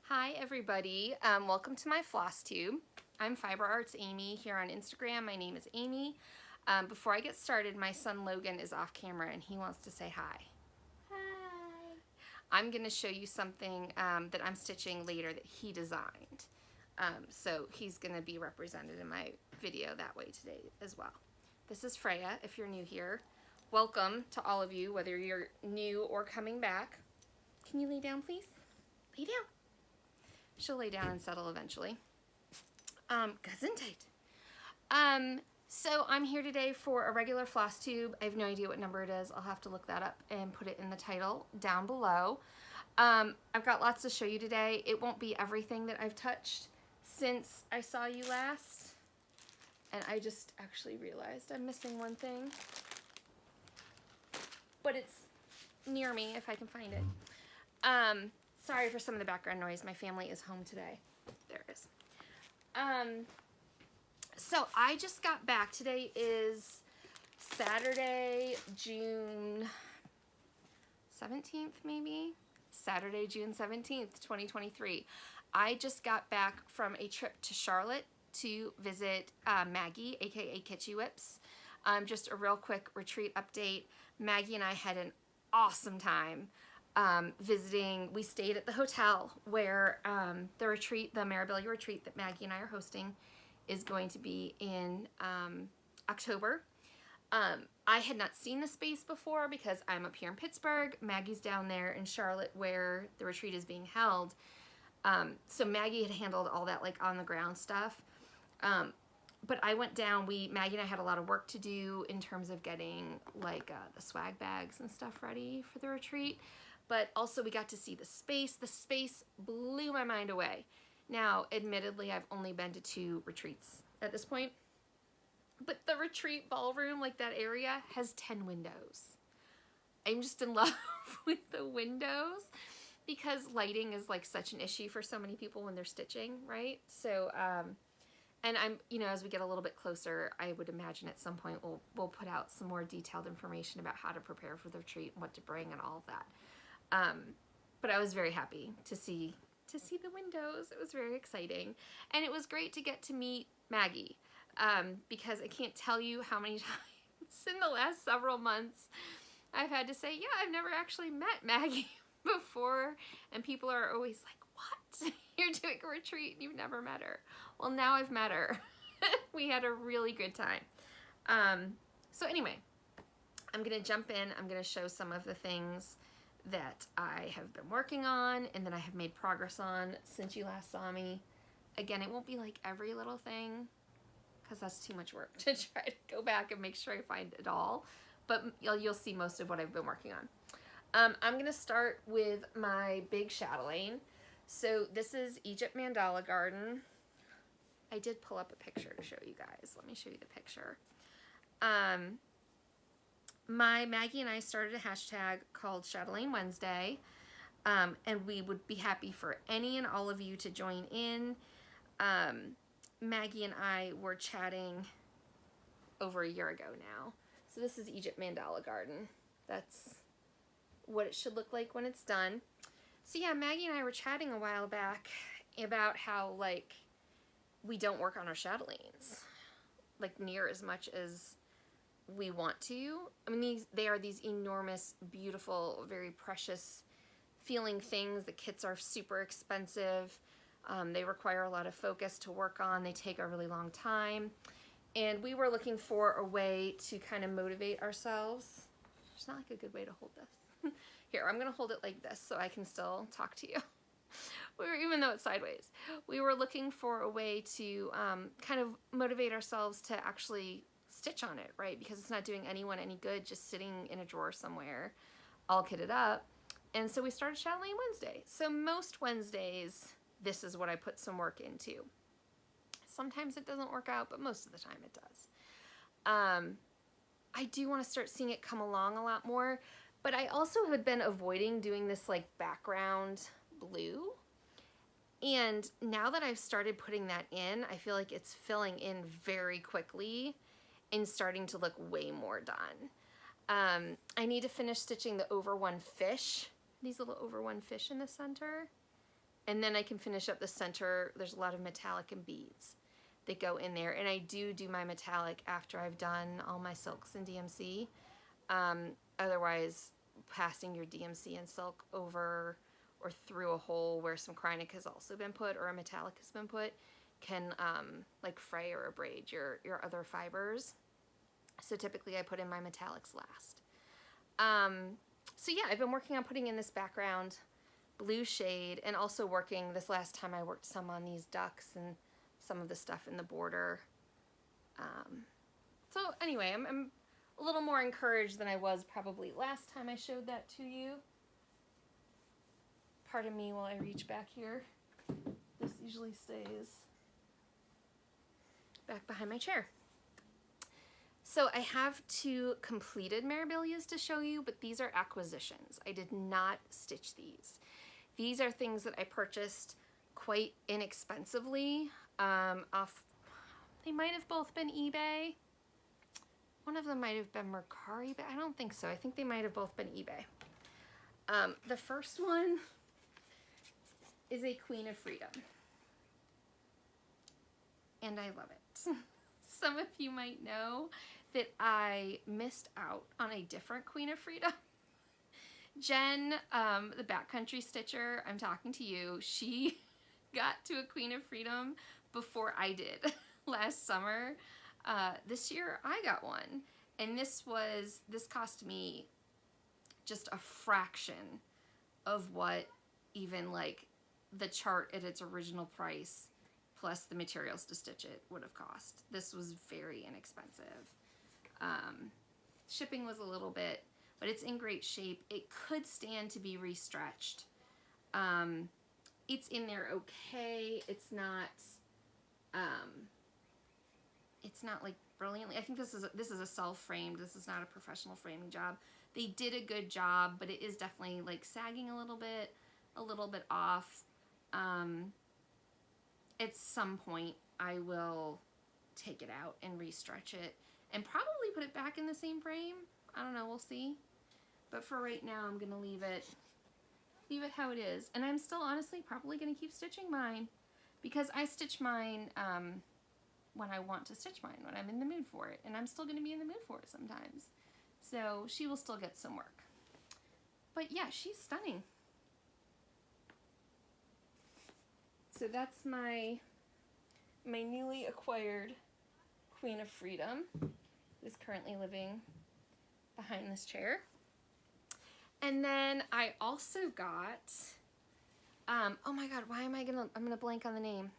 Hi everybody, welcome to my Flosstube. I'm Fiber Arts Amy here on Instagram. My name is Amy. Before I get started, my son Logan is off camera and he wants to say hi. Hi. I'm going to show you something that I'm stitching later that he designed. So he's going to be represented in my video that way today as well. This is Freya, if you're new here. Welcome to all of you, whether you're new or coming back. Can you lay down, please? Lay down. She'll lay down and settle eventually. Gesundheit. So I'm here today for a regular Flosstube. I have no idea what number it is. I'll have to look that up and put it in the title down below. I've got lots to show you today. It won't be everything that I've touched since I saw you last. And I just actually realized I'm missing one thing. But it's near me if I can find it. Sorry for some of the background noise. My family is home today. There it is. So I just got back. Today is Saturday, June 17th, maybe? Saturday, June 17th, 2023. I just got back from a trip to Charlotte to visit Maggie, aka Kitschy Whips. Just a real quick retreat update. Maggie and I had an awesome time. Visiting. We stayed at the hotel where the retreat, the Mirabilia retreat that Maggie and I are hosting, is going to be in October. I had not seen the space before because I'm up here in Pittsburgh. Maggie's down there in Charlotte where the retreat is being held. So Maggie had handled all that like on the ground stuff. But I went down, Maggie and I had a lot of work to do in terms of getting like the swag bags and stuff ready for the retreat. But also we got to see the space. The space blew my mind away. Now, admittedly, I've only been to 2 retreats at this point. But the retreat ballroom, like that area, has 10 windows. I'm just in love with the windows because lighting is like such an issue for so many people when they're stitching, right? So, and I'm, as we get a little bit closer, I would imagine at some point we'll put out some more detailed information about how to prepare for the retreat and what to bring and all of that. But I was very happy to see the windows. It was very exciting. And it was great to get to meet Maggie, because I can't tell you how many times in the last several months I've had to say, yeah, I've never actually met Maggie before. And people are always like, what? You're doing a retreat and you've never met her. Well, now I've met her. We had a really good time. So anyway, I'm going to jump in. I'm going to show some of the things that I have been working on and that I have made progress on since you last saw me. Again, it won't be like every little thing because that's too much work to try to go back and make sure I find it all, but you'll see most of what I've been working on. I'm going to start with my big chatelaine. So this is Egypt Mandala Garden. I did pull up a picture to show you guys. Let me show you the picture. Maggie and I started a hashtag called Chatelaine Wednesday, and we would be happy for any and all of you to join in. Maggie and I were chatting over a year ago now. So this is Egypt Mandala Garden. That's what it should look like when it's done. So yeah, Maggie and I were chatting a while back about how like we don't work on our chatelaines like near as much as we want to. I mean, they are these enormous, beautiful, very precious feeling things. The kits are super expensive. They require a lot of focus to work on. They take a really long time. And we were looking for a way to kind of motivate ourselves. There's not like a good way to hold this. Here, I'm going to hold it like this so I can still talk to you. Even though it's sideways. We were looking for a way to kind of motivate ourselves to actually stitch on it, right? Because it's not doing anyone any good just sitting in a drawer somewhere all kitted up. And so we started Chatelaine Wednesday. So most Wednesdays, this is what I put some work into. Sometimes it doesn't work out, but most of the time it does. I do want to start seeing it come along a lot more, but I also had been avoiding doing this like background blue. And now that I've started putting that in, I feel like it's filling in very quickly and starting to look way more done. I need to finish stitching the over one fish, these little over one fish in the center. And then I can finish up the center. There's a lot of metallic and beads that go in there. And I do my metallic after I've done all my silks in DMC. Otherwise, passing your DMC and silk over or through a hole where some Kreinik has also been put or a metallic has been put can like fray or abrade your other fibers. So typically I put in my metallics last. So yeah, I've been working on putting in this background blue shade, and also working this last time I worked some on these ducks and some of the stuff in the border. So anyway, I'm a little more encouraged than I was probably last time I showed that to you. Pardon me while I reach back here. This usually stays back behind my chair. So I have 2 completed Mirabilias to show you, but these are acquisitions. I did not stitch these. These are things that I purchased quite inexpensively off, they might have both been eBay. One of them might have been Mercari, but I don't think so. I think they might have both been eBay. The first one is a Queen of Freedom. And I love it. Some of you might know that I missed out on a different Queen of Freedom. Jen, the backcountry stitcher, I'm talking to you, she got to a Queen of Freedom before I did last summer. This year I got one, and this cost me just a fraction of what even like the chart at its original price plus the materials to stitch it would have cost. This was very inexpensive. Shipping was a little bit, but it's in great shape. It could stand to be restretched. It's in there okay. It's not like brilliantly. I think this is a self-framed. This is not a professional framing job. They did a good job, but it is definitely like sagging a little bit off. At some point I will take it out and restretch it and probably put it back in the same frame. I don't know, we'll see. But for right now, I'm gonna leave it how it is. And I'm still honestly probably gonna keep stitching mine because I stitch mine when I want to stitch mine, when I'm in the mood for it. And I'm still gonna be in the mood for it sometimes. So she will still get some work. But yeah, she's stunning. So that's my newly acquired Queen of Freedom, who's currently living behind this chair. And then I also got, oh my god, I'm gonna blank on the name.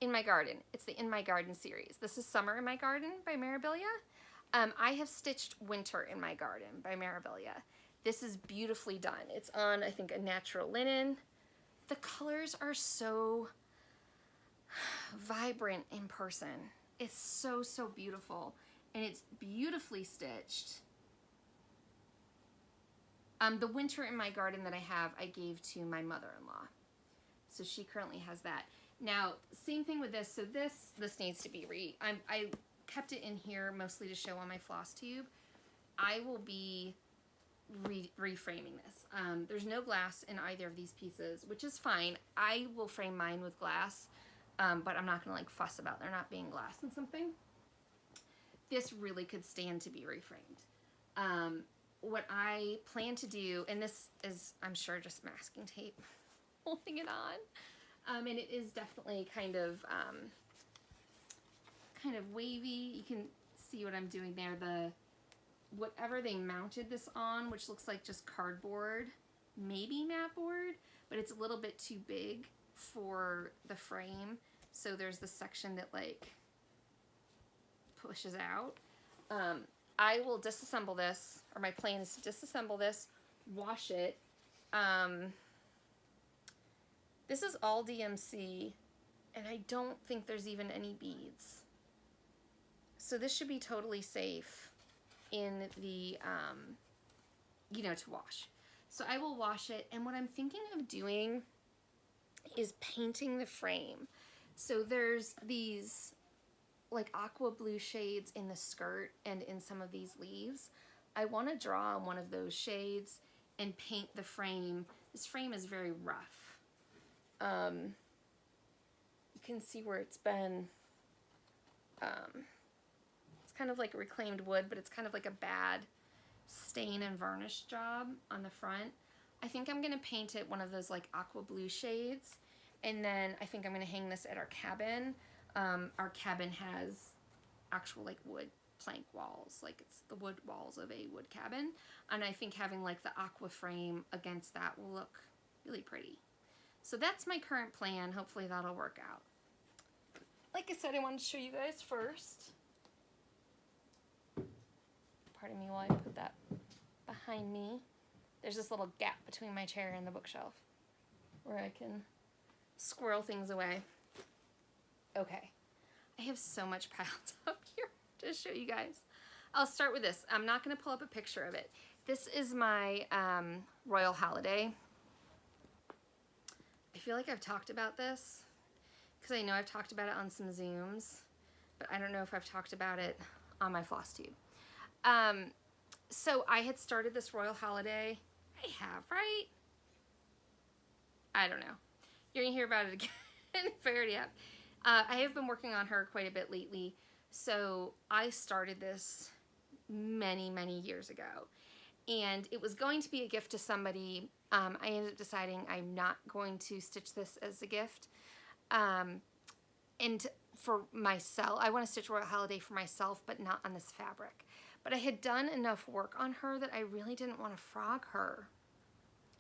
In My Garden. It's the In My Garden series. This is Summer in My Garden by Mirabilia. I have stitched Winter in My Garden by Mirabilia. This is beautifully done. It's on, I think, a natural linen. The colors are so vibrant in person. It's so, so beautiful. And it's beautifully stitched. The Winter in My Garden that I have, I gave to my mother-in-law. So she currently has that. Now, same thing with this. So this needs to be I kept it in here mostly to show on my Flosstube. I will be reframing this. There's no glass in either of these pieces, which is fine. I will frame mine with glass, but I'm not gonna like fuss about there not being glass in something. This really could stand to be reframed. What I plan to do, and this is, I'm sure, just masking tape holding it on, and it is definitely kind of wavy. You can see what I'm doing there. Whatever they mounted this on, which looks like just cardboard, maybe mat board, but it's a little bit too big for the frame. So there's this section that like pushes out. I will disassemble this, or my plan is to disassemble this, wash it. This is all DMC, and I don't think there's even any beads. So this should be totally safe in the, to wash. So I will wash it, and what I'm thinking of doing is painting the frame. So there's these like aqua blue shades in the skirt and in some of these leaves. I want to draw on one of those shades and paint the frame This frame is very rough. You can see where it's been, it's kind of like reclaimed wood, but it's kind of like a bad stain and varnish job on the front. I think I'm gonna paint it one of those like aqua blue shades, and then I think I'm gonna hang this at our cabin. Our cabin has actual like wood plank walls, like it's the wood walls of a wood cabin, and I think having like the aqua frame against that will look really pretty. So that's my current plan. Hopefully that'll work out. Like I said, I wanted to show you guys first. Pardon me while I put that behind me. There's this little gap between my chair and the bookshelf where I can squirrel things away. Okay, I have so much piled up here to show you guys. I'll start with this. I'm not going to pull up a picture of it. This is my Royal Holiday. I feel like I've talked about this because I know I've talked about it on some Zooms, but I don't know if I've talked about it on my Flosstube. So I had started this Royal Holiday. I have, right? I don't know. You're going to hear about it again if I already have. I have been working on her quite a bit lately. So I started this many, many years ago. And it was going to be a gift to somebody. I ended up deciding I'm not going to stitch this as a gift. And for myself, I want to stitch Royal Holiday for myself, but not on this fabric. But I had done enough work on her that I really didn't want to frog her.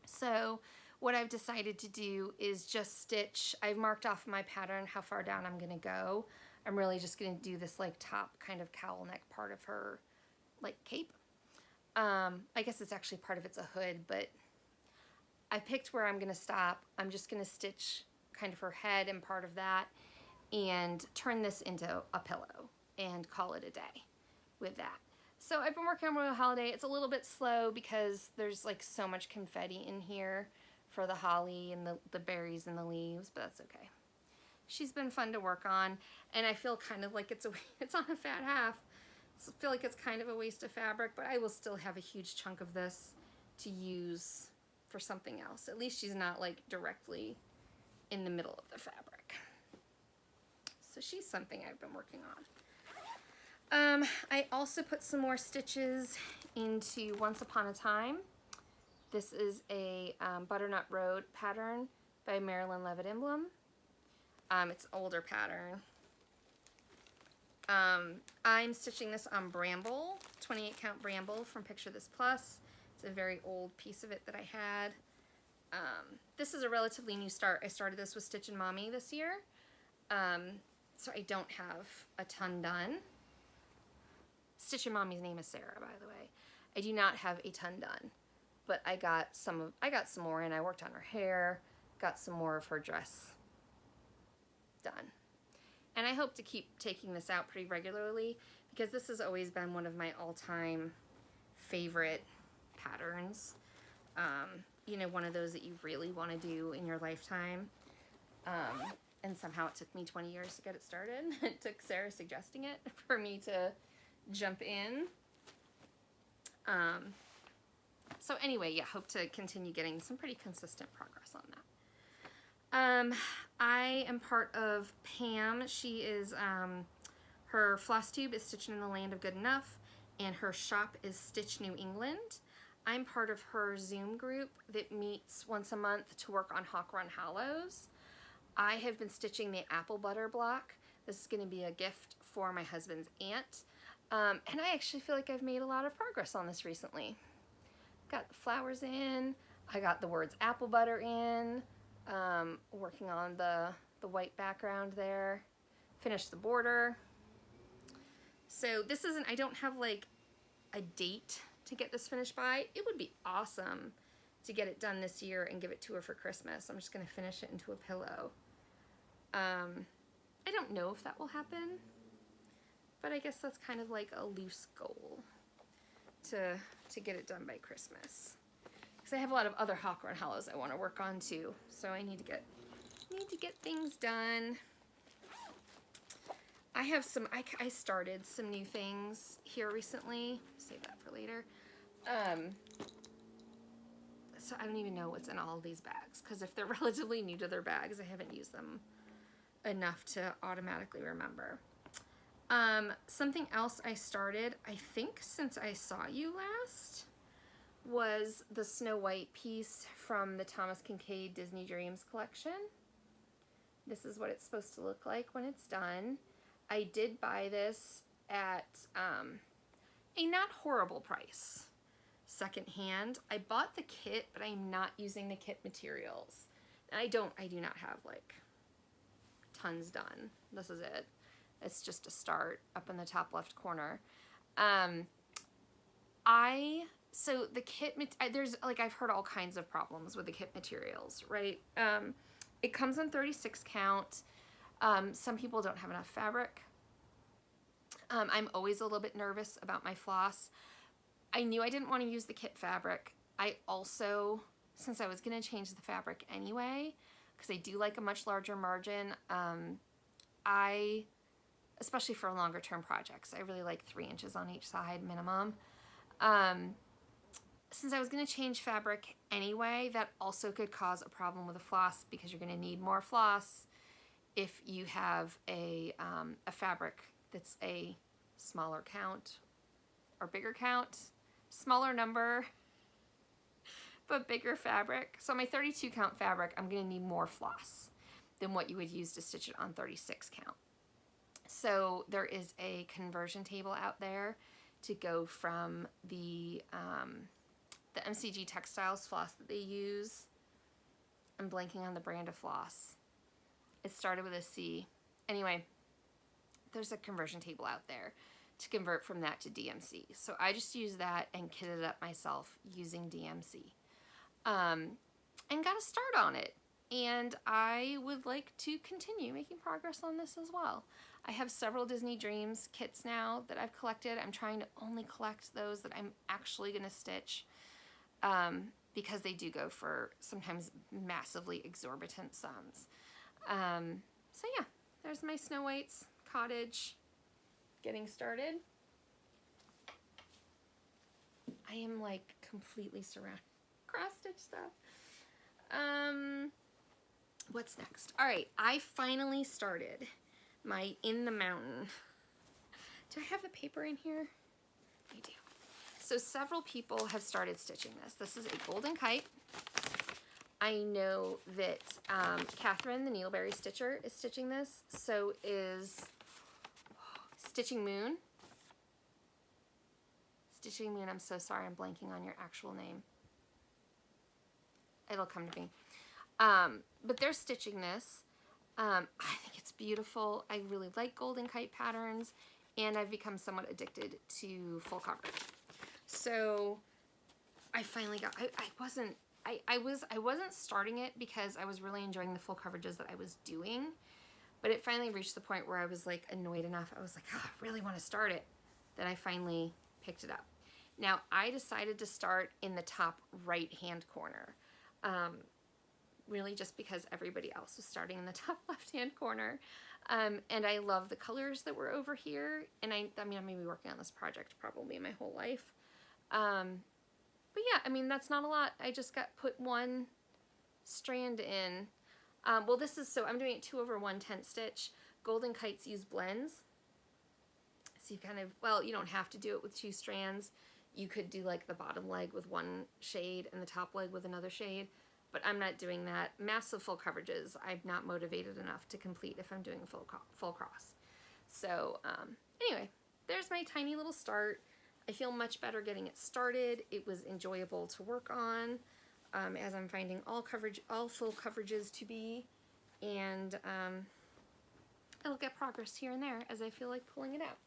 So what I've decided to do is just stitch. I've marked off my pattern how far down I'm going to go. I'm really just going to do this like top kind of cowl neck part of her like cape. I guess it's actually part of it's a hood, but I picked where I'm going to stop. I'm just going to stitch kind of her head and part of that and turn this into a pillow and call it a day with that. So I've been working on Royal Holiday. It's a little bit slow because there's like so much confetti in here for the holly and the berries and the leaves, but that's okay. She's been fun to work on, and I feel kind of like it's on a fat half. So I feel like it's kind of a waste of fabric, but I will still have a huge chunk of this to use for something else. At least she's not like directly in the middle of the fabric. So she's something I've been working on. I also put some more stitches into Once Upon a Time. This is a Butternut Road pattern by Marilyn Levitt Emblem. It's an older pattern. I'm stitching this on Bramble, 28 count Bramble from Picture This Plus. It's a very old piece of it that I had. This is a relatively new start. I started this with Stitchin' Mommy this year. So I don't have a ton done. Stitchin' Mommy's name is Sarah, by the way. I do not have a ton done, but I got some more in. I worked on her hair, got some more of her dress done. And I hope to keep taking this out pretty regularly because this has always been one of my all-time favorite patterns. You know, one of those that you really want to do in your lifetime. And somehow it took me 20 years to get it started. It took Sarah suggesting it for me to jump in. So anyway, yeah, hope to continue getting some pretty consistent progress on that. I am part of Pam. She is, her Flosstube is Stitching in the Land of Good Enough, and her shop is Stitch New England. I'm part of her Zoom group that meets once a month to work on Hawk Run Hollows. I have been stitching the apple butter block. This is going to be a gift for my husband's aunt. And I actually feel like I've made a lot of progress on this recently. Got the flowers in. I got the words apple butter in. Working on the white background there. Finished the border. So this isn't, I don't have like a date to get this finished by. It would be awesome to get it done this year and give it to her for Christmas. I'm just going to finish it into a pillow. I don't know if that will happen, but I guess that's kind of like a loose goal to get it done by Christmas. Because I have a lot of other Hawk Run Hollows I want to work on too, so I need to get things done. I have some, I started some new things here recently. Save that for later. so I don't even know what's in all of these bags, because if they're relatively new to their bags, I haven't used them enough to automatically remember. Something else I started, I think since I saw you last, was the Snow White piece from the Thomas Kincaid Disney Dreams collection. This is what it's supposed to look like when it's done. I did buy this at a not horrible price, secondhand. I bought the kit, but I'm not using the kit materials. And I do not have like tons done. This is it. It's just a start up in the top left corner. So the kit, there's like, I've heard all kinds of problems with the kit materials, right? It comes in 36 count. Some people don't have enough fabric. I'm always a little bit nervous about my floss. I knew I didn't want to use the kit fabric. I also, since I was going to change the fabric anyway, because I do like a much larger margin, especially for longer term projects, I really like 3 inches on each side minimum. Since I was going to change fabric anyway, that also could cause a problem with a floss, because you're going to need more floss if you have a fabric that's a smaller count or bigger count, smaller number, but bigger fabric. So my 32 count fabric, I'm going to need more floss than what you would use to stitch it on 36 count. So there is a conversion table out there to go from the MCG Textiles floss that they use. I'm blanking on the brand of floss. It started with a C. Anyway, there's a conversion table out there to convert from that to DMC. So I just used that and kitted up myself using DMC. And got a start on it. And I would like to continue making progress on this as well. I have several Disney Dreams kits now that I've collected. I'm trying to only collect those that I'm actually going to stitch, because they do go for sometimes massively exorbitant sums. So yeah, there's my Snow White's cottage getting started. I am like completely surrounded cross-stitch stuff. What's next? All right, I finally started my In the Mountain. Do I have the paper in here? I do. So several people have started stitching this. This is a golden kite. I know that Catherine, the Needleberry Stitcher, is stitching this. So is Stitching Moon. Stitching Moon, I'm so sorry, I'm blanking on your actual name. It'll come to me. But they're stitching this. I think it's beautiful. I really like golden kite patterns, and I've become somewhat addicted to full coverage. So I finally got, I wasn't starting it because I was really enjoying the full coverages that I was doing, but it finally reached the point where I was like annoyed enough. I was like, oh, I really want to start it, that I finally picked it up. Now I decided to start in the top right hand corner. Really just because everybody else was starting in the top left hand corner. And I love the colors that were over here. And I mean, I'm maybe working on this project probably my whole life. But yeah, I mean, that's not a lot. I just put one strand in. Well, this is, so I'm doing it 2/1/10 stitch. Golden Kites use blends. So you kind of, well, you don't have to do it with 2 strands. You could do like the bottom leg with one shade and the top leg with another shade, but I'm not doing that. Massive full coverages, I'm not motivated enough to complete if I'm doing a full cross. So anyway, there's my tiny little start. I feel much better getting it started. It was enjoyable to work on, as I'm finding all full coverages to be, and I'll get progress here and there as I feel like pulling it out.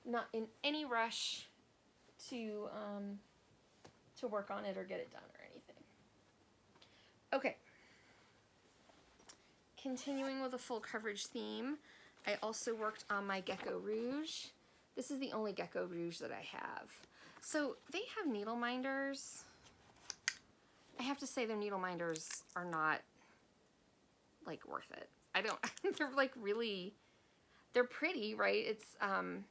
Not in any rush to work on it or get it done or anything. Okay. Continuing with a full coverage theme, I also worked on my Gecko Rouge. This is the only Gecko Rouge that I have. So they have needle minders. I have to say their needle minders are not like worth it. They're like really, they're pretty, right? It's an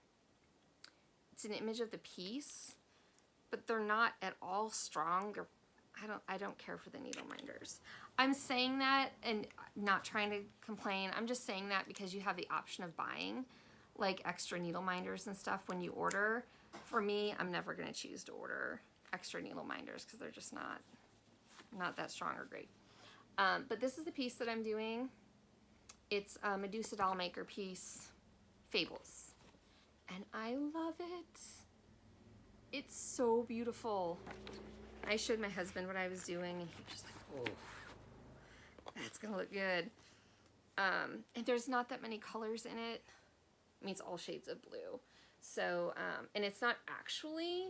image of the piece, but they're not at all strong. I don't care for the needle minders. I'm saying that and not trying to complain. I'm just saying that because you have the option of buying like extra needle minders and stuff when you order. For me, I'm never going to choose to order extra needle minders because they're just not that strong or great. But this is the piece that I'm doing. It's a Medusa doll maker piece, Fables. And I love it. It's so beautiful. I showed my husband what I was doing and he was just like, oh, that's gonna look good. And there's not that many colors in it. I mean, it's all shades of blue. So, and it's not actually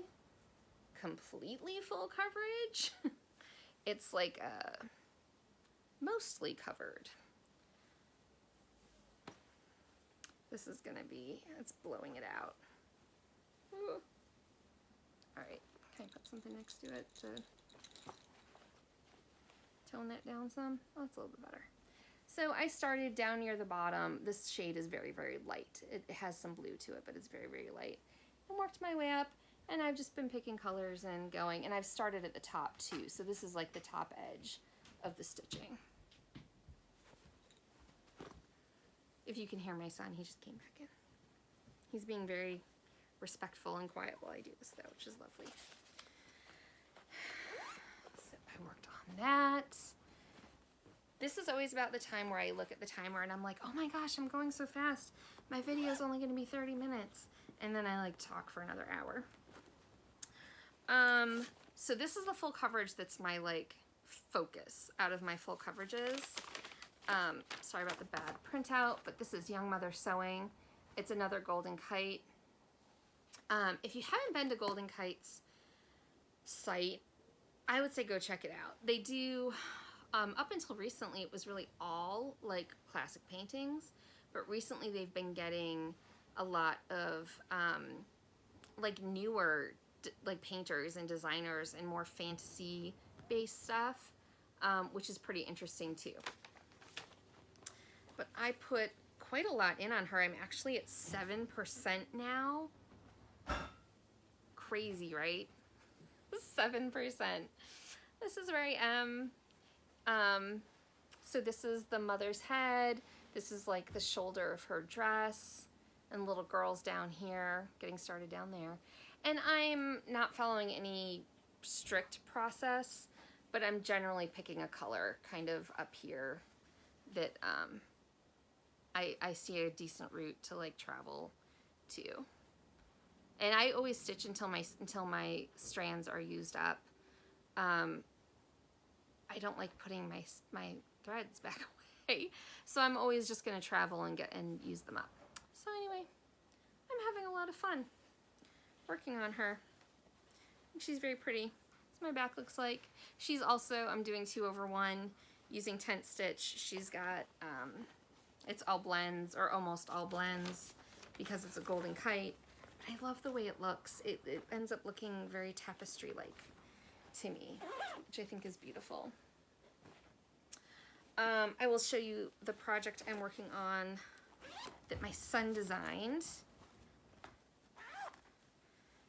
completely full coverage. It's like mostly covered. This is gonna be, it's blowing it out. Ooh. All right, can I put something next to it to tone that down some? Oh, that's a little bit better. So I started down near the bottom. This shade is very, very light. It has some blue to it, but it's very, very light. And worked my way up, and I've just been picking colors and going, and I've started at the top too. So this is like the top edge of the stitching. If you can hear my son, he just came back in. He's being very respectful and quiet while I do this though, which is lovely. So I worked on that. This is always about the time where I look at the timer and I'm like, oh my gosh, I'm going so fast. My video is only going to be 30 minutes. And then I like talk for another hour. So this is the full coverage that's my like focus out of my full coverages. Sorry about the bad printout, but this is Young Mother Sewing. It's another Golden Kite. If you haven't been to Golden Kite's site, I would say go check it out. They do, up until recently, it was really all like classic paintings, but recently they've been getting a lot of like newer like painters and designers and more fantasy based stuff, which is pretty interesting too. But I put quite a lot in on her. I'm actually at 7% now. Crazy, right? 7%. This is where I am. So this is the mother's head. This is like the shoulder of her dress, and little girls down here, getting started down there. And I'm not following any strict process, but I'm generally picking a color kind of up here that I see a decent route to like travel to. And I always stitch until my strands are used up. I don't like putting my threads back away, so I'm always just gonna travel and use them up. So anyway, I'm having a lot of fun working on her. She's very pretty. That's what my back looks like. She's also, I'm doing 2/1 using tent stitch. She's got it's all blends, or almost all blends, because it's a Golden Kite. But I love the way it looks. It ends up looking very tapestry-like to me, which I think is beautiful. I will show you the project I'm working on that my son designed.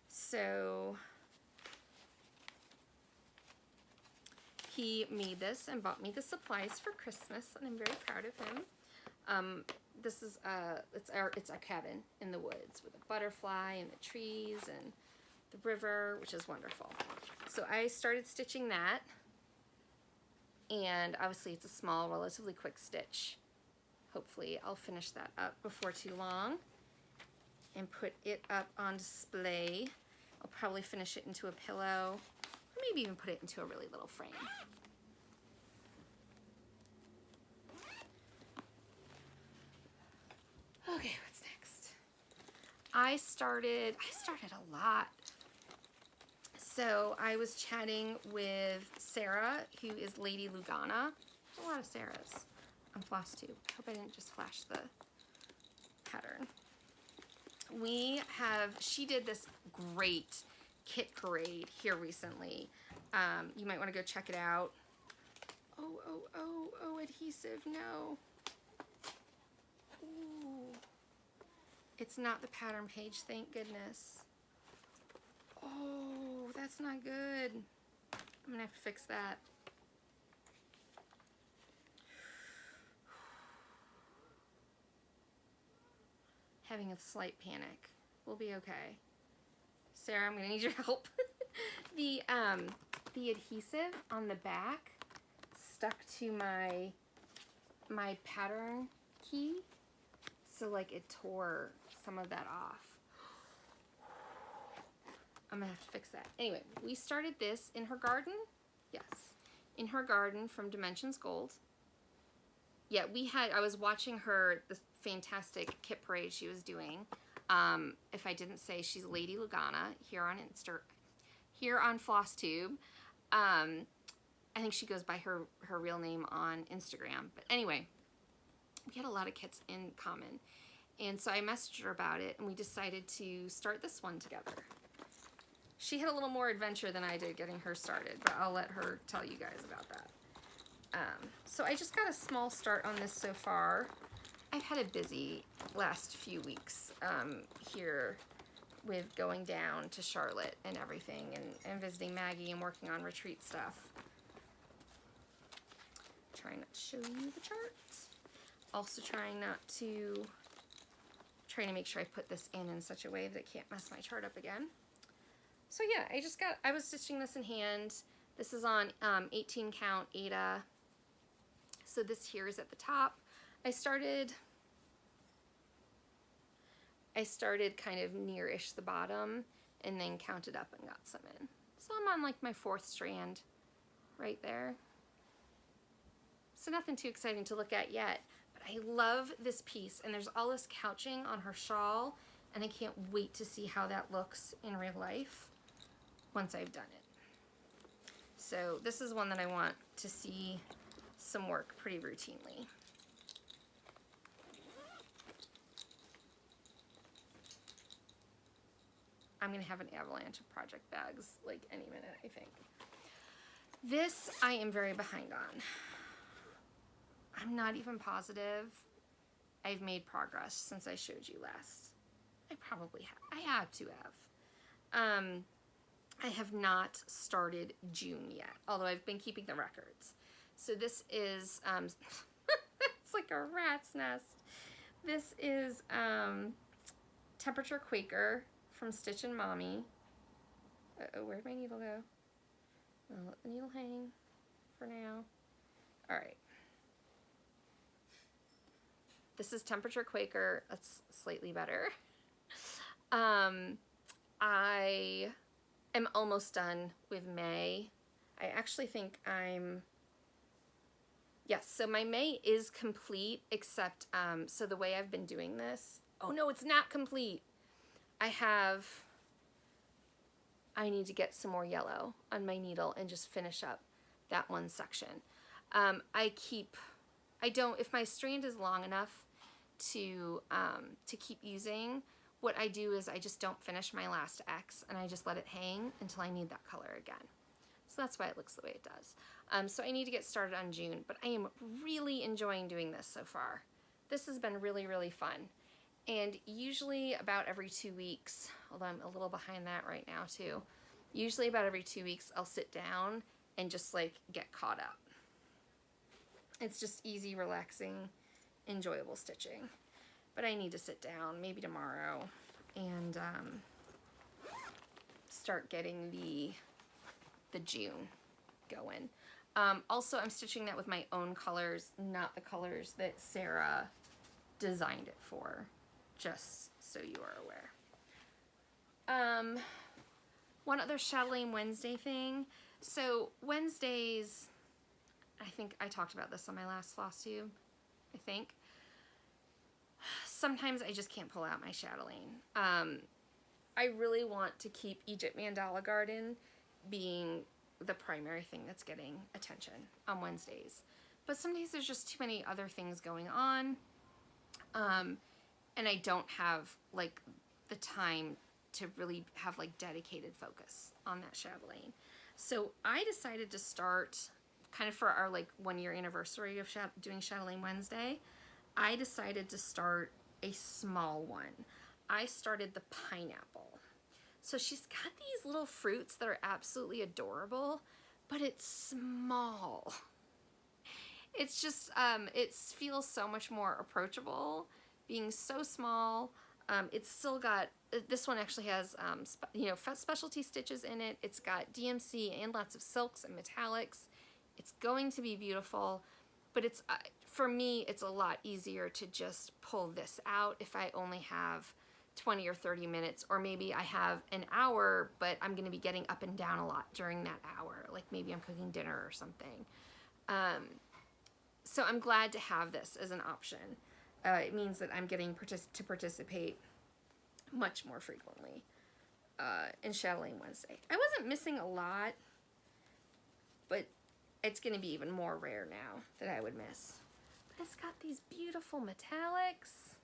So he made this and bought me the supplies for Christmas, and I'm very proud of him. This is it's our cabin in the woods with a butterfly and the trees and the river, which is wonderful. So I started stitching that, and obviously it's a small, relatively quick stitch. Hopefully I'll finish that up before too long and put it up on display. I'll probably finish it into a pillow, or maybe even put it into a really little frame. Okay, what's next? I started a lot. So I was chatting with Sarah, who is Lady Lugana. There's a lot of Sarahs on Flosstube. I hope I didn't just flash the pattern. She did this great kit parade here recently. You might want to go check it out. Oh, adhesive, no. Ooh. It's not the pattern page, thank goodness. Oh, that's not good. I'm gonna have to fix that. Having a slight panic. We'll be okay. Sarah, I'm gonna need your help. The adhesive on the back stuck to my pattern key, so like it tore some of that off. I'm gonna have to fix that. Anyway, we started this in her garden. Yes, in her garden from Dimensions Gold. Yeah, I was watching her, this fantastic kit parade she was doing. If I didn't say, she's Lady Lugana here on Flosstube. I think she goes by her real name on Instagram. But anyway, we had a lot of kits in common. And so I messaged her about it, and we decided to start this one together. She had a little more adventure than I did getting her started, but I'll let her tell you guys about that. So I just got a small start on this so far. I've had a busy last few weeks here with going down to Charlotte and everything, and visiting Maggie and working on retreat stuff. Trying not to show you the chart. Also trying to make sure I put this in such a way that it can't mess my chart up again. So yeah, I was stitching this in hand. This is on 18 count Aida. So this here is at the top. I started kind of near-ish the bottom and then counted up and got some in. So I'm on like my 4th strand right there. So nothing too exciting to look at yet, but I love this piece, and there's all this couching on her shawl, and I can't wait to see how that looks in real life once I've done it. So this is one that I want to see some work pretty routinely. I'm gonna have an avalanche of project bags like any minute, I think. This I am very behind on. I'm not even positive I've made progress since I showed you last. I probably have. I have to have. I have not started June yet, although I've been keeping the records. So this is, it's like a rat's nest. This is Temperature Quaker from Stitch and Mommy. Uh-oh, where'd my needle go? I'll let the needle hang for now. All right. This is Temperature Quaker. That's slightly better. I am almost done with May. I actually think yes, so my May is complete, except, so the way I've been doing this, oh no, it's not complete. I need to get some more yellow on my needle and just finish up that one section. If my strand is long enough to keep using, what I do is I just don't finish my last X, and I just let it hang until I need that color again. So that's why it looks the way it does. So I need to get started on June, but I am really enjoying doing this so far. This has been really, really fun. And usually about every 2 weeks, although I'm a little behind that right now too, usually about every 2 weeks I'll sit down and just like get caught up. It's just easy, relaxing, enjoyable stitching. But I need to sit down maybe tomorrow and start getting the June going. Also, I'm stitching that with my own colors, not the colors that Sarah designed it for, just so you are aware. One other Chatelaine Wednesday thing. So Wednesdays, I think I talked about this on my last Flosstube, I think. Sometimes I just can't pull out my chatelaine. I really want to keep Egypt Mandala Garden being the primary thing that's getting attention on Wednesdays. But some days there's just too many other things going on. And I don't have like the time to really have like dedicated focus on that chatelaine. So I decided to start kind of for our like 1-year anniversary of doing Chatelaine Wednesday. I decided to start a small one. I started the pineapple. So she's got these little fruits that are absolutely adorable, but it's small. It's just, it feels so much more approachable, being so small. It's still got, this one actually has, specialty stitches in it. It's got DMC and lots of silks and metallics. It's going to be beautiful, but it's, for me, it's a lot easier to just pull this out if I only have 20 or 30 minutes, or maybe I have an hour, but I'm going to be getting up and down a lot during that hour. Like maybe I'm cooking dinner or something. So I'm glad to have this as an option. It means that I'm getting to participate much more frequently in Chatelaine Wednesday. I wasn't missing a lot, but it's going to be even more rare now that I would miss. But it's got these beautiful metallics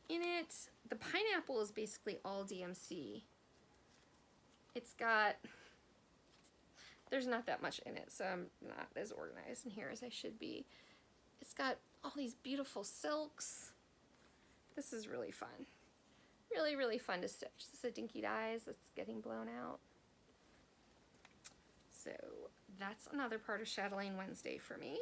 in it. The pineapple is basically all DMC. It's got, there's not that much in it, so I'm not as organized in here as I should be. It's got all these beautiful silks. This is really fun. Really, really fun to stitch. This is a Dinky Dyes that's getting blown out. So that's another part of Chatelaine Wednesday for me.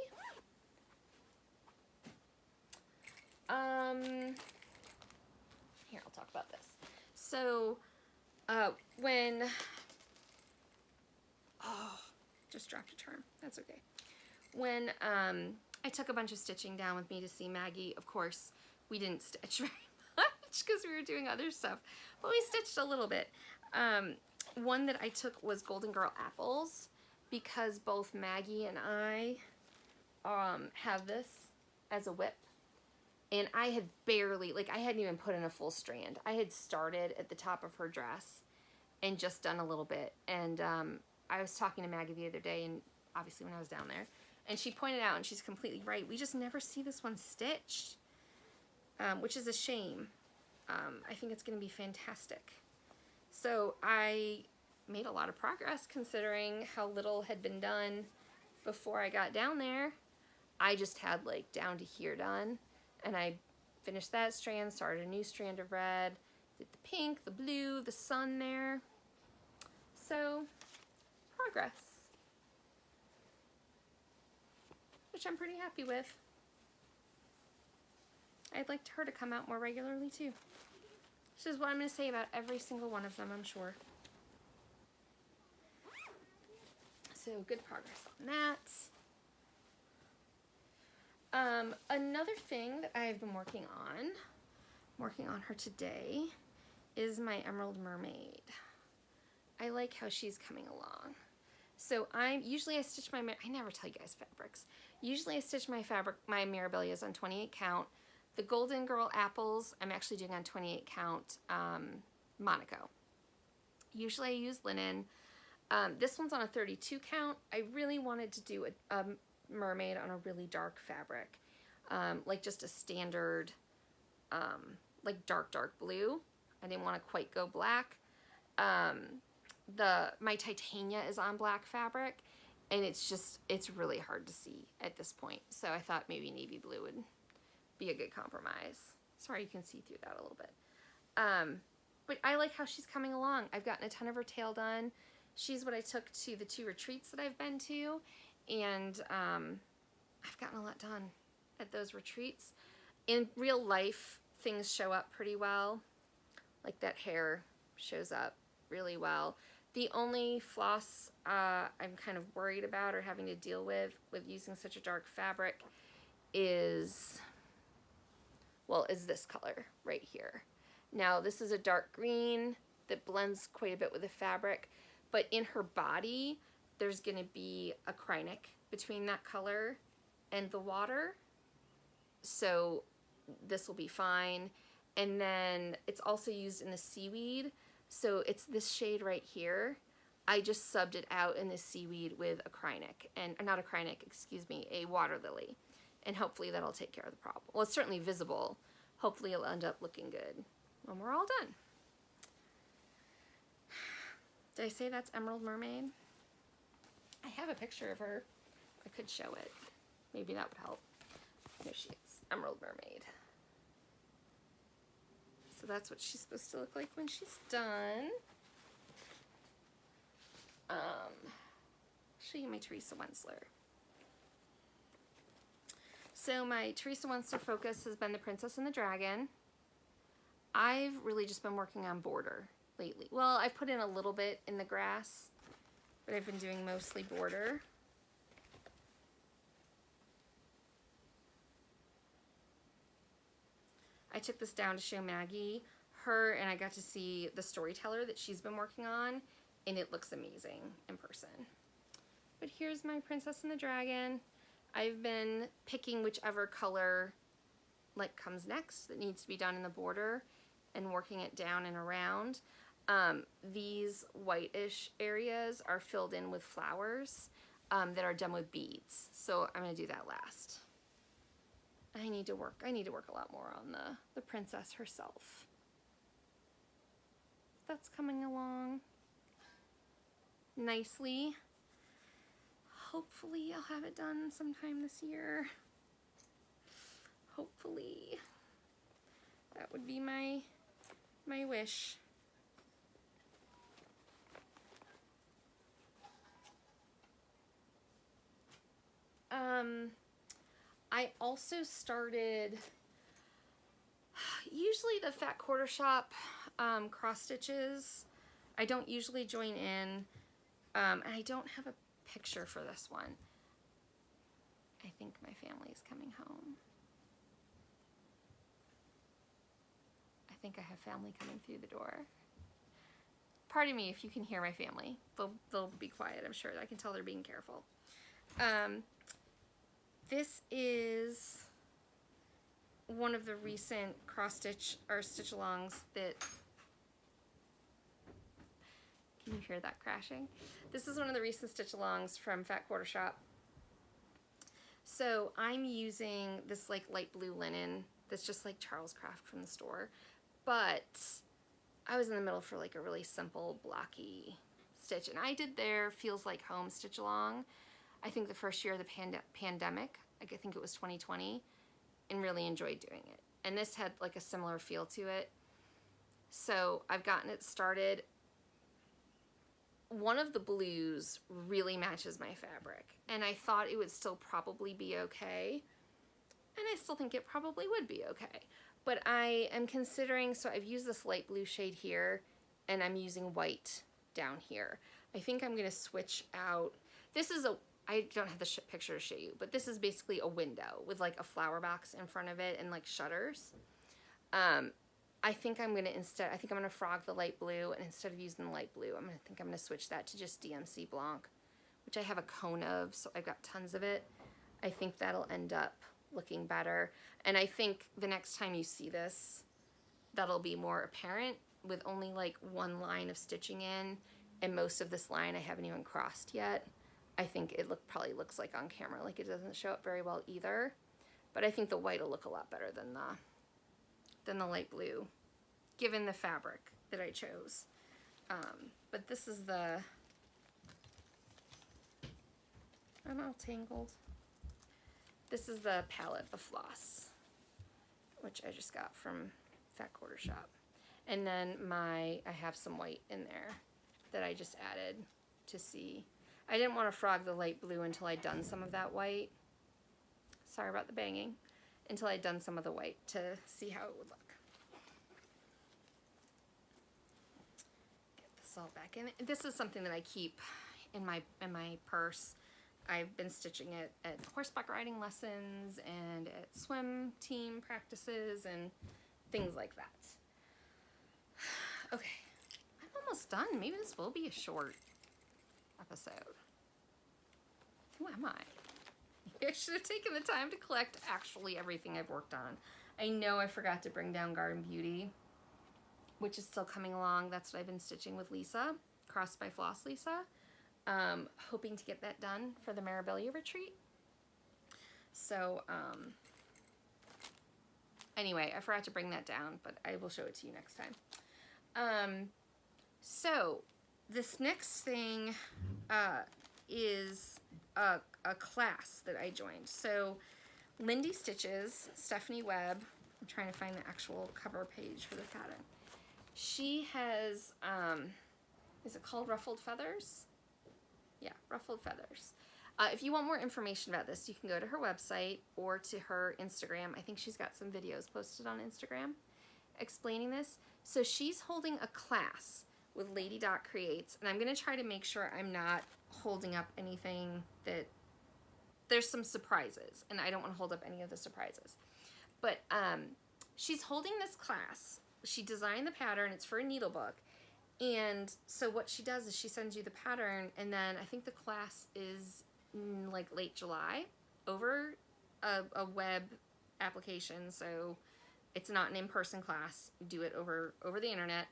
Here, I'll talk about this. So, when, just dropped a term. That's okay. When, I took a bunch of stitching down with me to see Maggie, of course, we didn't stitch very much because we were doing other stuff, but we stitched a little bit. One that I took was Golden Girl Apples, because both Maggie and I have this as a whip. And I had barely, like I hadn't even put in a full strand. I had started at the top of her dress and just done a little bit. And I was talking to Maggie the other day, and obviously when I was down there, and she pointed out, and she's completely right, we just never see this one stitched, which is a shame. I think it's going to be fantastic. So I made a lot of progress considering how little had been done before I got down there. I just had like down to here done, and I finished that strand, started a new strand of red, did the pink, the blue, the sun there. So progress, which I'm pretty happy with. I'd like her to come out more regularly too. This is what I'm going to say about every single one of them, I'm sure. So good progress on that. Another thing that I've been working on her today, is my Emerald Mermaid. I like how she's coming along. So usually I stitch I never tell you guys fabrics. Usually I stitch my Mirabilias on 28 count. The Golden Girl Apples, I'm actually doing on 28 count Monaco. Usually I use linen. This one's on a 32 count. I really wanted to do a mermaid on a really dark fabric. Like just a standard, like dark blue. I didn't want to quite go black. My Titania is on black fabric, and it's really hard to see at this point. So I thought maybe navy blue would be a good compromise. Sorry, you can see through that a little bit. But I like how she's coming along. I've gotten a ton of her tail done. She's what I took to the 2 retreats that I've been to, and I've gotten a lot done at those retreats. In real life, things show up pretty well. Like that hair shows up really well. The only floss I'm kind of worried about or having to deal with using such a dark fabric is this color right here. Now this is a dark green that blends quite a bit with the fabric, but in her body there's going to be a Krynic between that color and the water, so this will be fine. And then it's also used in the seaweed, so it's this shade right here. I just subbed it out in the seaweed with a Krynic, and not a Krynic, excuse me, a water lily, and hopefully that'll take care of the problem. Well, it's certainly visible. Hopefully it'll end up looking good when we're all done. Did I say that's Emerald Mermaid? I have a picture of her. I could show it. Maybe that would help. There she is, Emerald Mermaid. So that's what she's supposed to look like when she's done. show you my Teresa Wensler. So my Teresa Wensler focus has been the Princess and the Dragon. I've really just been working on border lately. Well, I've put in a little bit in the grass, but I've been doing mostly border. I took this down to show Maggie her, and I got to see the storyteller that she's been working on, and it looks amazing in person. But here's my Princess and the Dragon. I've been picking whichever color like comes next that needs to be done in the border and working it down and around. These whitish areas are filled in with flowers that are done with beads. So I'm gonna do that last. I need to work a lot more on the princess herself. That's coming along nicely. Hopefully I'll have it done sometime this year. Hopefully. That would be my wish. I also started, usually the Fat Quarter Shop cross stitches. I don't usually join in, and I don't have a picture for this one. I think my family's coming home. I think I have family coming through the door. Pardon me if you can hear my family. They'll be quiet, I'm sure. I can tell they're being careful. This is one of the recent cross-stitch or stitch-alongs that... Can you hear that crashing? This is one of the recent stitch-alongs from Fat Quarter Shop. So I'm using this like light blue linen that's just like Charles Craft from the store. But I was in the middle for like a really simple blocky stitch. And I did their Feels Like Home stitch-along. I think the first year of the pandemic, like I think it was 2020, and really enjoyed doing it. And this had like a similar feel to it. So I've gotten it started. One of the blues really matches my fabric, and I thought it would still probably be okay. And I still think it probably would be okay. But I am considering, so I've used this light blue shade here, and I'm using white down here. I think I'm gonna switch out, this is a, I don't have the picture to show you, but this is basically a window with like a flower box in front of it and like shutters. I think I'm gonna frog the light blue, and instead of using the light blue, I'm gonna switch that to just DMC Blanc, which I have a cone of, so I've got tons of it. I think that'll end up looking better. And I think the next time you see this, that'll be more apparent with only like one line of stitching in, and most of this line I haven't even crossed yet. I think it probably looks like on camera, like it doesn't show up very well either. But I think the white will look a lot better than the light blue, given the fabric that I chose. But this is the, I'm all tangled. This is the palette of floss, which I just got from Fat Quarter Shop. And then I have some white in there that I just added to see. I didn't want to frog the light blue until I'd done some of that white. Sorry about the banging. Until I'd done some of the white to see how it would look. Get this all back in. This is something that I keep in my purse. I've been stitching it at horseback riding lessons and at swim team practices and things like that. Okay, I'm almost done. Maybe this will be a short episode. Who am I? I should have taken the time to collect actually everything I've worked on. I know I forgot to bring down Garden Beauty, which is still coming along. That's what I've been stitching with Lisa, Crossed by Floss Lisa. Hoping to get that done for the Mirabilia retreat. So, anyway, I forgot to bring that down, but I will show it to you next time. So, this next thing is a class that I joined. So, Lindy Stitches, Stephanie Webb, I'm trying to find the actual cover page for the pattern. She has, is it called Ruffled Feathers? Yeah, ruffled feathers. If you want more information about this, you can go to her website or to her Instagram. I think she's got some videos posted on Instagram explaining this. So she's holding a class with Lady Dot Creates, and I'm going to try to make sure I'm not holding up anything that... There's some surprises, and I don't want to hold up any of the surprises. But she's holding this class. She designed the pattern. It's for a needle book. And so what she does is she sends you the pattern, and then I think the class is like late July over a web application. So it's not an in-person class. You do it over the internet.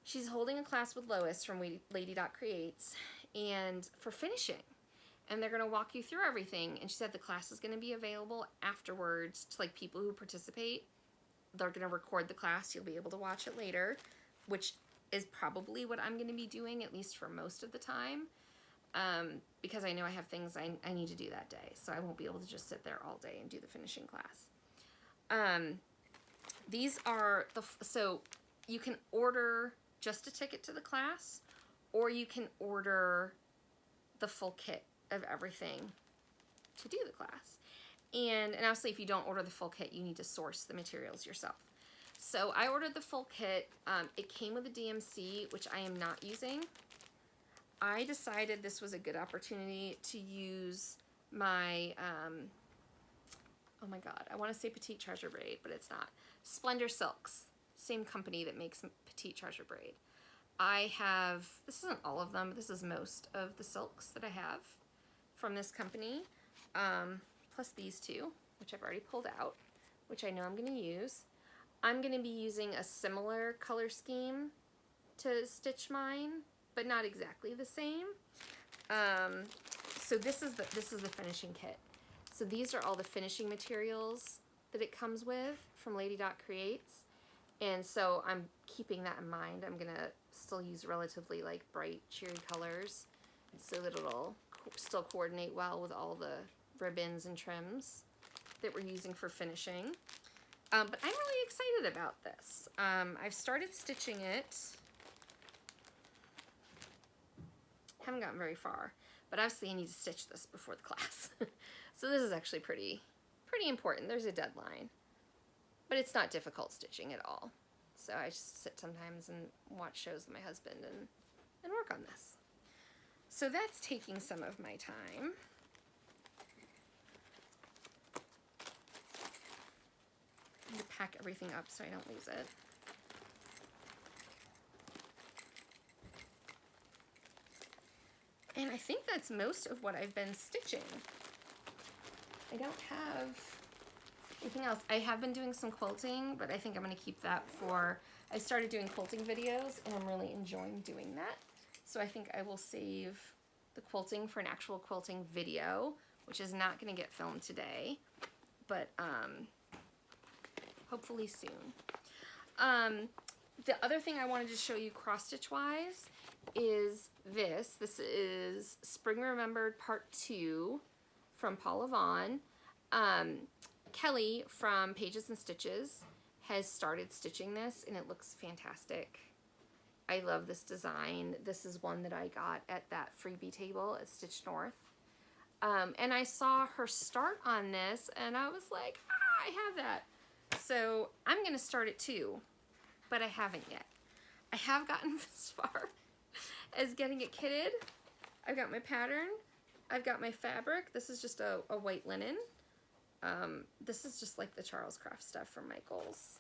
She's holding a class with Lois from Lady Dot Creates, and for finishing. And they're going to walk you through everything. And she said the class is going to be available afterwards to like people who participate. They're going to record the class. You'll be able to watch it later, which is probably what I'm going to be doing, at least for most of the time, because I know I have things I need to do that day. So I won't be able to just sit there all day and do the finishing class. These are so you can order just a ticket to the class, or you can order the full kit of everything to do the class. And obviously if you don't order the full kit, you need to source the materials yourself. So I ordered the full kit. It came with a DMC, which I am not using. I decided this was a good opportunity to use my, oh my god, I want to say Petite Treasure Braid, but it's not. Splendor Silks, same company that makes Petite Treasure Braid. I have, this isn't all of them, but this is most of the silks that I have from this company, plus these two, which I've already pulled out, which I know I'm going to use. I'm going to be using a similar color scheme to stitch mine, but not exactly the same. So this is the finishing kit. So these are all the finishing materials that it comes with from Lady Dot Creates. And so I'm keeping that in mind. I'm going to still use relatively like bright cheery colors so that it'll still coordinate well with all the ribbons and trims that we're using for finishing. But I'm really excited about this. I've started stitching it. Haven't gotten very far, but obviously I need to stitch this before the class. So this is actually pretty important. There's a deadline, but it's not difficult stitching at all. So I just sit sometimes and watch shows with my husband and work on this. So that's taking some of my time. I'm going to pack everything up so I don't lose it. And I think that's most of what I've been stitching. I don't have anything else. I have been doing some quilting, but I think I'm going to keep that for... I started doing quilting videos, and I'm really enjoying doing that. So I think I will save the quilting for an actual quilting video, which is not going to get filmed today, but hopefully soon. The other thing I wanted to show you cross-stitch wise is this. This is Spring Remembered Part 2 from Paula Vaughn. Kelly from Pages and Stitches has started stitching this, and it looks fantastic. I love this design. This is one that I got at that freebie table at Stitch North. And I saw her start on this, and I was like, I have that. So I'm going to start it too, but I haven't yet. I have gotten as far as getting it kitted. I've got my pattern. I've got my fabric. This is just a white linen. This is just like the Charles Craft stuff from Michaels.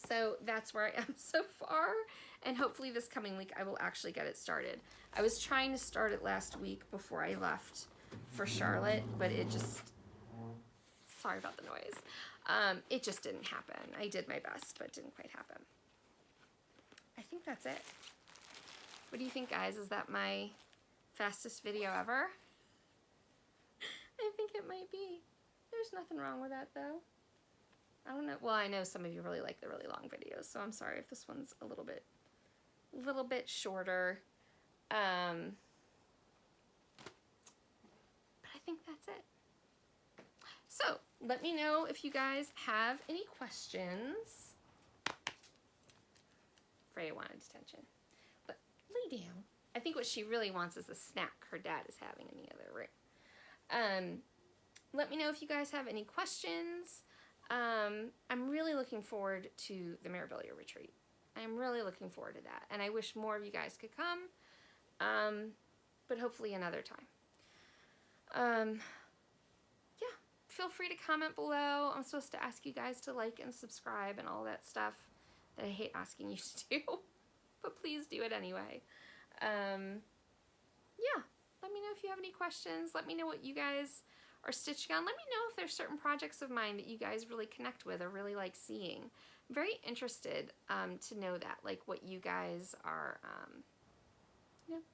So that's where I am so far, and hopefully this coming week I will actually get it started. I was trying to start it last week before I left for Charlotte, but it just, sorry about the noise, it just didn't happen. I did my best, but it didn't quite happen. I think that's it. What do you think, guys? Is that my fastest video ever? I think it might be. There's nothing wrong with that, though. I don't know. Well, I know some of you really like the really long videos, so I'm sorry if this one's a little bit shorter. But I think that's it. So let me know if you guys have any questions. Freya wanted attention, but lay down. I think what she really wants is a snack her dad is having in the other room. Let me know if you guys have any questions. I'm really looking forward to the Mirabilia retreat. I'm really looking forward to that. And I wish more of you guys could come. But hopefully another time. Yeah, feel free to comment below. I'm supposed to ask you guys to like and subscribe and all that stuff that I hate asking you to do. But please do it anyway. Yeah, let me know if you have any questions. Let me know what you guys are stitching on. Let me know if there's certain projects of mine that you guys really connect with or really like seeing. I'm very interested to know that, like what you guys are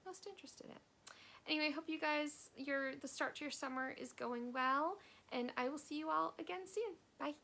most interested in. Anyway, I hope you guys, the start to your summer is going well, and I will see you all again soon. Bye.